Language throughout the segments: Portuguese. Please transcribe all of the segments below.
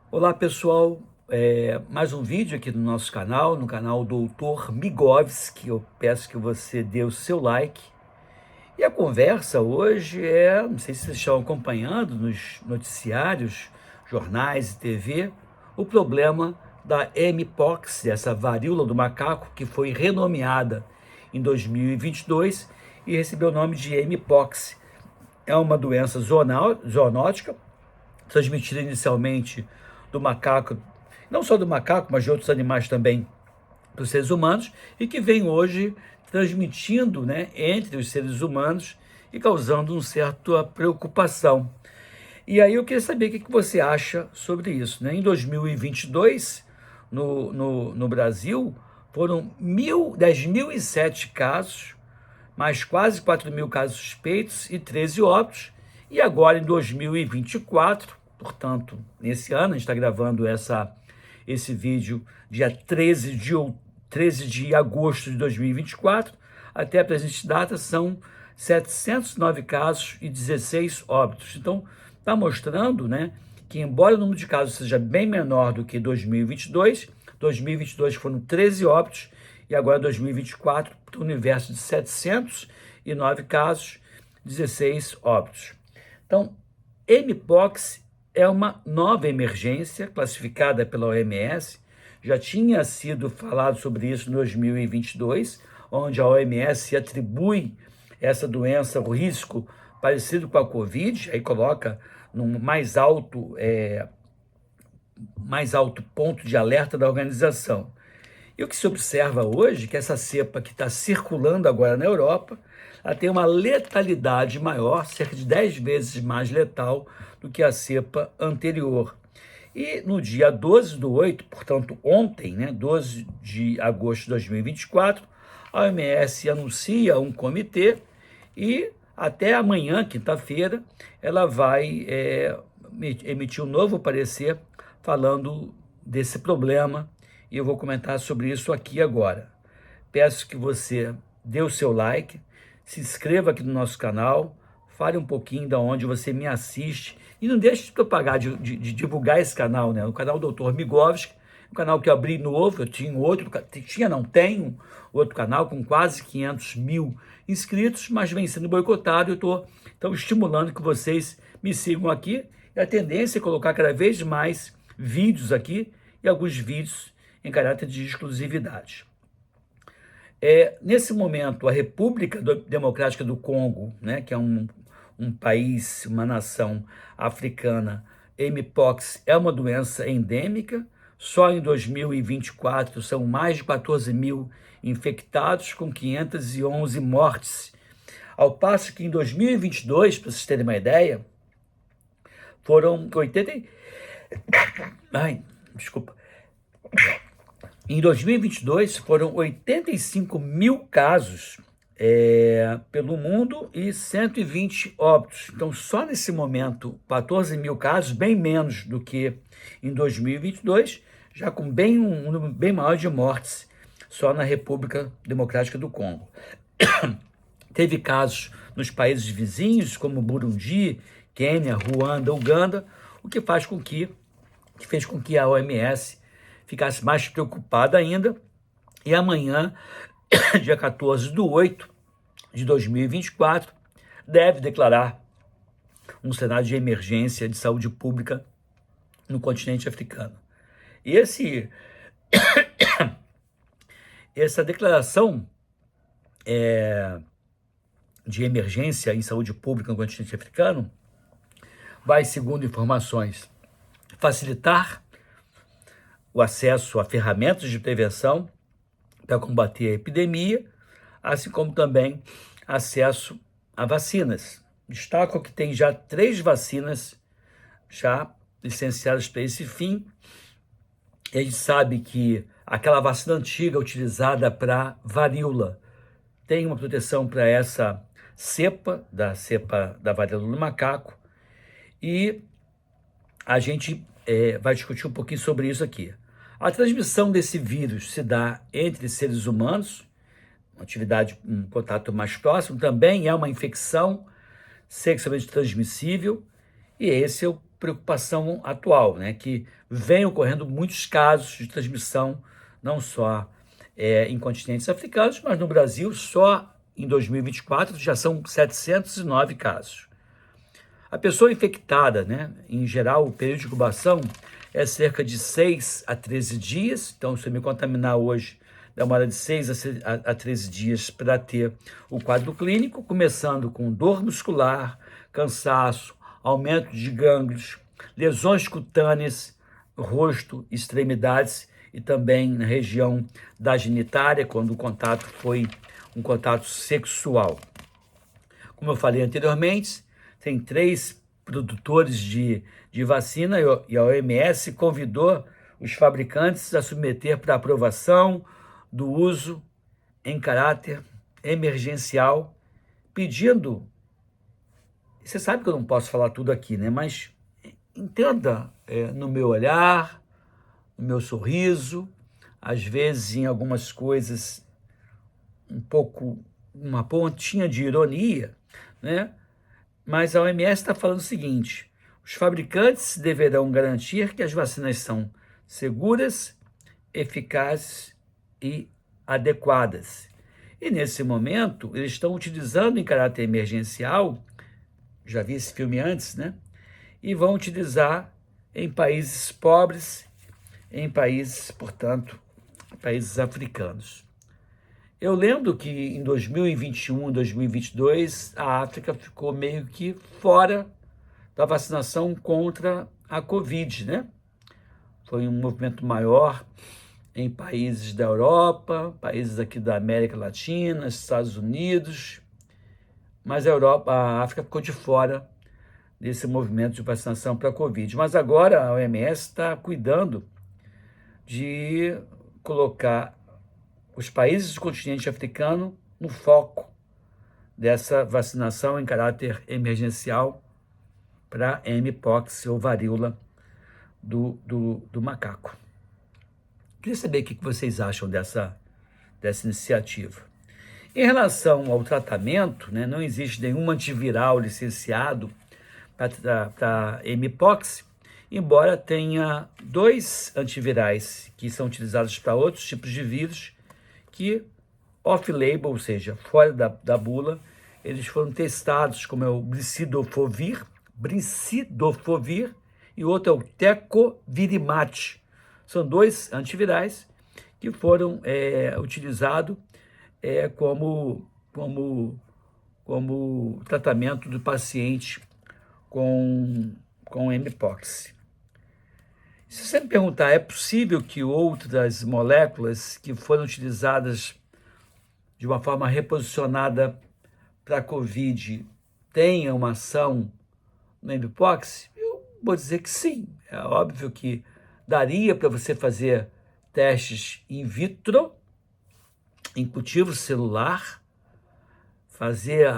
Olá pessoal, mais um vídeo aqui no nosso canal, no canal Doutor Migovski. Eu peço que você dê o seu like. E a conversa hoje não sei se vocês estão acompanhando nos noticiários, jornais e TV, o problema da Mpox, essa varíola do macaco que foi renomeada em 2022 e recebeu o nome de Mpox. É uma doença zoonótica transmitida inicialmente do macaco, não só do macaco, mas de outros animais também, para os seres humanos, e que vem hoje transmitindo, né, entre os seres humanos e causando uma certa preocupação. E aí eu queria saber o que você acha sobre isso, né? Em 2022, no Brasil, foram 10.007 casos, mais quase 4.000 casos suspeitos e 13 óbitos. E agora, em 2024, portanto, nesse ano, a gente está gravando esse vídeo dia 13 de agosto de 2024, até a presente data são 709 casos e 16 óbitos. Então, está mostrando, né, que embora o número de casos seja bem menor do que 2022 foram 13 óbitos, e agora 2024, para o universo de 709 casos, 16 óbitos. Então, Mpox é uma nova emergência classificada pela OMS, já tinha sido falado sobre isso em 2022, onde a OMS atribui essa doença, o risco parecido com a Covid, aí coloca num mais alto ponto de alerta da organização. E o que se observa hoje é que essa cepa que está circulando agora na Europa, ela tem uma letalidade maior, cerca de 10 vezes mais letal do que a cepa anterior. E no dia 12/8, portanto ontem, né, 12 de agosto de 2024, a OMS anuncia um comitê e até amanhã, quinta-feira, ela vai emitir um novo parecer falando desse problema, e eu vou comentar sobre isso aqui agora. Peço que você dê o seu like, se inscreva aqui no nosso canal, fale um pouquinho de onde você me assiste e não deixe de propagar, de divulgar esse canal, né? O canal Doutor Migovski, um canal que eu abri novo. Eu tinha tenho outro canal com quase 500 mil inscritos, mas vem sendo boicotado. Eu estou então estimulando que vocês me sigam aqui, e a tendência é colocar cada vez mais vídeos aqui e alguns vídeos em caráter de exclusividade. Nesse momento, a República Democrática do Congo, né, que é um país, uma nação africana, Mpox é uma doença endêmica. Só em 2024 são mais de 14 mil infectados, com 511 mortes. Ao passo que em 2022, para vocês terem uma ideia, foram 80... Ai, desculpa. Em 2022, foram 85 mil casos pelo mundo e 120 óbitos. Então, só nesse momento, 14 mil casos, bem menos do que em 2022, já com um número bem maior de mortes só na República Democrática do Congo. Teve casos nos países vizinhos, como Burundi, Quênia, Ruanda, Uganda, o que fez com que a OMS ficasse mais preocupada ainda. E amanhã, dia 14/8 de 2024, deve declarar um cenário de emergência de saúde pública no continente africano. E essa declaração de emergência em saúde pública no continente africano vai, segundo informações, facilitar o acesso a ferramentas de prevenção para combater a epidemia, assim como também acesso a vacinas. Destaco que tem já 3 vacinas já licenciadas para esse fim. E a gente sabe que aquela vacina antiga utilizada para varíola tem uma proteção para essa cepa da varíola do macaco, e a gente vai discutir um pouquinho sobre isso aqui. A transmissão desse vírus se dá entre seres humanos, um contato mais próximo, também é uma infecção sexualmente transmissível, e esse é o preocupação atual, né? Que vem ocorrendo muitos casos de transmissão, não só em continentes africanos, mas no Brasil, só em 2024 já são 709 casos. A pessoa infectada, né? Em geral, o período de incubação é cerca de 6 a 13 dias, então se eu me contaminar hoje, demora de 6 a 13 dias para ter o quadro clínico, começando com dor muscular, cansaço, aumento de gânglios, lesões cutâneas, rosto, extremidades e também na região da genitália, quando o contato foi um contato sexual. Como eu falei anteriormente, tem 3 produtores de vacina e a OMS convidou os fabricantes a submeter para aprovação do uso em caráter emergencial, pedindo. Você sabe que eu não posso falar tudo aqui, né? Mas entenda no meu olhar, no meu sorriso, às vezes em algumas coisas um pouco, uma pontinha de ironia, né? Mas a OMS está falando o seguinte: os fabricantes deverão garantir que as vacinas são seguras, eficazes e adequadas. E nesse momento, eles estão utilizando em caráter emergencial, já vi esse filme antes, né? E vão utilizar em países pobres, em países, portanto, países africanos. Eu lembro que em 2021, 2022, a África ficou meio que fora da vacinação contra a Covid, né? Foi um movimento maior em países da Europa, países aqui da América Latina, Estados Unidos, mas a África ficou de fora desse movimento de vacinação para a Covid. Mas agora a OMS está cuidando de colocar os países do continente africano no foco dessa vacinação em caráter emergencial para Mpox ou varíola do macaco. Queria saber o que vocês acham dessa iniciativa. Em relação ao tratamento, né, não existe nenhum antiviral licenciado para Mpox, embora tenha 2 antivirais que são utilizados para outros tipos de vírus que, off-label, ou seja, fora da bula, eles foram testados, como é o Brincidofovir, e o outro é o Tecovirimat. São 2 antivirais que foram utilizados como tratamento do paciente com Mpox. Se você me perguntar, é possível que outras moléculas que foram utilizadas de uma forma reposicionada para a Covid tenham uma ação no Mpox? Eu vou dizer que sim. É óbvio que daria para você fazer testes in vitro, em cultivo celular, fazer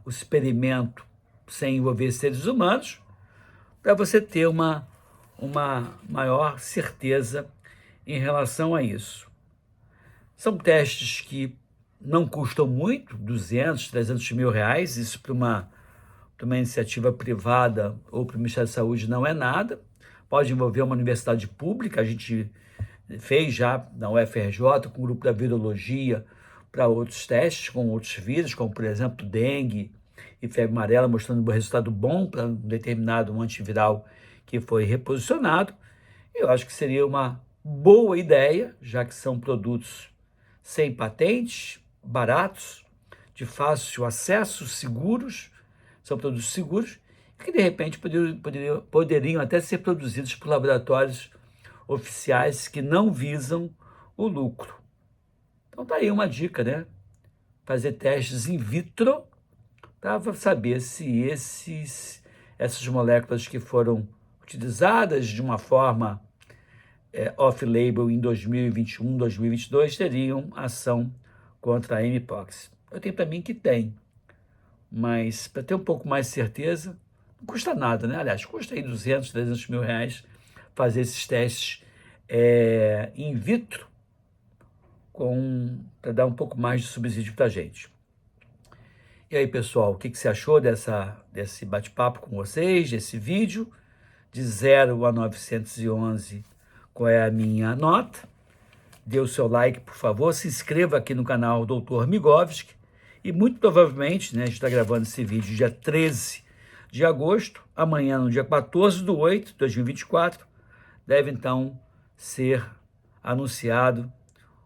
o experimento sem envolver seres humanos, para você ter uma maior certeza em relação a isso. São testes que não custam muito, 200, 300 mil reais, isso para uma iniciativa privada ou para o Ministério da Saúde não é nada, pode envolver uma universidade pública, a gente fez já na UFRJ com o grupo da virologia para outros testes com outros vírus, como por exemplo dengue e febre amarela, mostrando um resultado bom para um determinado antiviral que foi reposicionado. Eu acho que seria uma boa ideia, já que são produtos sem patentes, baratos, de fácil acesso, seguros, são produtos seguros, que de repente poderiam até ser produzidos por laboratórios oficiais que não visam o lucro. Então tá aí uma dica, né? Fazer testes in vitro para saber se essas moléculas que foram utilizadas de uma forma off-label em 2021, 2022 teriam ação contra a Mpox. Eu tenho para mim que tem, mas para ter um pouco mais de certeza, não custa nada, né? Aliás, custa aí 200, 300 mil reais fazer esses testes in vitro para dar um pouco mais de subsídio para a gente. E aí, pessoal, o que você achou desse bate-papo com vocês, desse vídeo? De 0 a 911, qual é a minha nota? Dê o seu like, por favor. Se inscreva aqui no canal Dr. Migovski. E muito provavelmente, né, a gente está gravando esse vídeo dia 13 de agosto. Amanhã, no dia 14/8 de 2024, deve então ser anunciado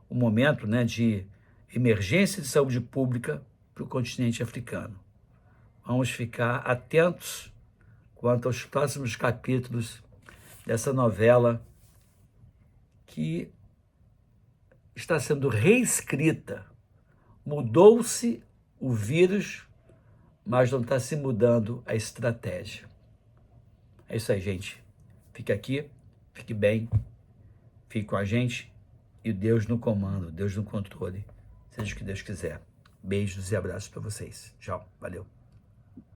o momento, né, de emergência de saúde pública para o continente africano. Vamos ficar atentos quanto aos próximos capítulos dessa novela que está sendo reescrita. Mudou-se o vírus, mas não está se mudando a estratégia. É isso aí, gente. Fique aqui, fique bem, fique com a gente e Deus no comando, Deus no controle, seja o que Deus quiser. Beijos e abraços para vocês. Tchau, valeu.